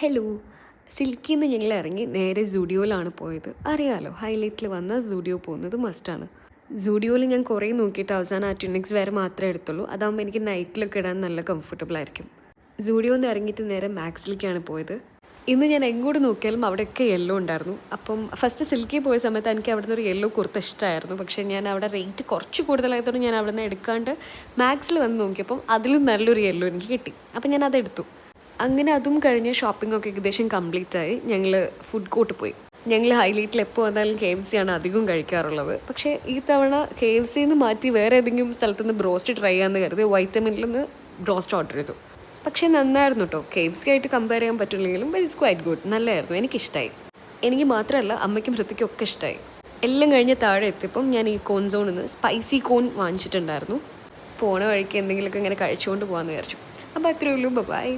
Hello. സിൽക്കിയിൽ നിന്ന് ഞങ്ങൾ ഇറങ്ങി നേരെ സൂഡിയോയിലാണ് പോയത്. അറിയാലോ, ഹൈലൈറ്റിൽ വന്ന സൂഡിയോ പോകുന്നത് മസ്റ്റാണ്. സൂഡിയോയിൽ ഞാൻ കുറേ നോക്കിയിട്ട് അവസാനം ആ ട്യൂണിക്സ് വേറെ മാത്രമേ എടുത്തുള്ളൂ. അതാകുമ്പോൾ എനിക്ക് നൈറ്റിലൊക്കെ ഇടാൻ നല്ല കംഫർട്ടബിൾ ആയിരിക്കും. സൂഡിയോയിൽ നിന്ന് ഇറങ്ങിയിട്ട് നേരെ മാക്സിലേക്കാണ് പോയത്. ഇന്ന് ഞാൻ എങ്ങോട്ട് നോക്കിയാലും അവിടെയൊക്കെ യെല്ലോ ഉണ്ടായിരുന്നു. അപ്പം ഫസ്റ്റ് സിൽക്കി പോയ സമയത്ത് എനിക്ക് അവിടെ നിന്ന് ഒരു യെല്ലോ കുർത്ത ഇഷ്ടമായിരുന്നു. പക്ഷേ ഞാൻ അവിടെ റേറ്റ് കുറച്ച് കൂടുതലായതുകൊണ്ട് ഞാൻ അവിടെ നിന്ന് എടുക്കാണ്ട് മാക്സിൽ വന്ന് നോക്കിയപ്പം അതിലും നല്ലൊരു യെല്ലോ എനിക്ക് കിട്ടി. അപ്പം ഞാൻ അതെടുത്തു. അങ്ങനെ അതും കഴിഞ്ഞ് ഷോപ്പിംഗൊക്കെ ഏകദേശം കംപ്ലീറ്റ് ആയി. ഞങ്ങൾ ഫുഡ് കോർട്ട് പോയി. ഞങ്ങൾ ഹൈലൈറ്റിൽ എപ്പോൾ വന്നാലും KFC ആണ് അധികം കഴിക്കാറുള്ളത്. പക്ഷേ ഈ തവണ KFC നിന്ന് മാറ്റി വേറെ ഏതെങ്കിലും സ്ഥലത്തുനിന്ന് ബ്രോസ്റ്റ് ട്രൈ ചെയ്യാമെന്ന് കരുതി വൈറ്റമിനിൽ നിന്ന് ബ്രോസ്റ്റ് ഓർഡർ ചെയ്തു. പക്ഷേ നന്നായിരുന്നു കേട്ടോ. KFC ആയിട്ട് കമ്പയർ ചെയ്യാൻ പറ്റില്ലെങ്കിലും ബട്ട് ഇറ്റ്സ് ക്വൈറ്റ് ഗുഡ്. നല്ലതായിരുന്നു, എനിക്കിഷ്ടമായി. എനിക്ക് മാത്രമല്ല, അമ്മയ്ക്കും ഹൃത്തിക്കും ഒക്കെ ഇഷ്ടമായി. എല്ലാം കഴിഞ്ഞ് താഴെ എത്തിയപ്പം ഞാൻ ഈ കോൺ സോണിൽ നിന്ന് സ്പൈസി കോൺ വാങ്ങിച്ചിട്ടുണ്ടായിരുന്നു. പോണ വഴിക്ക് എന്തെങ്കിലുമൊക്കെ ഇങ്ങനെ കഴിച്ചുകൊണ്ട് പോകാമെന്ന് വിചാരിച്ചു. അപ്പോൾ അത്രയേ ഉള്ളൂ. ബൈ.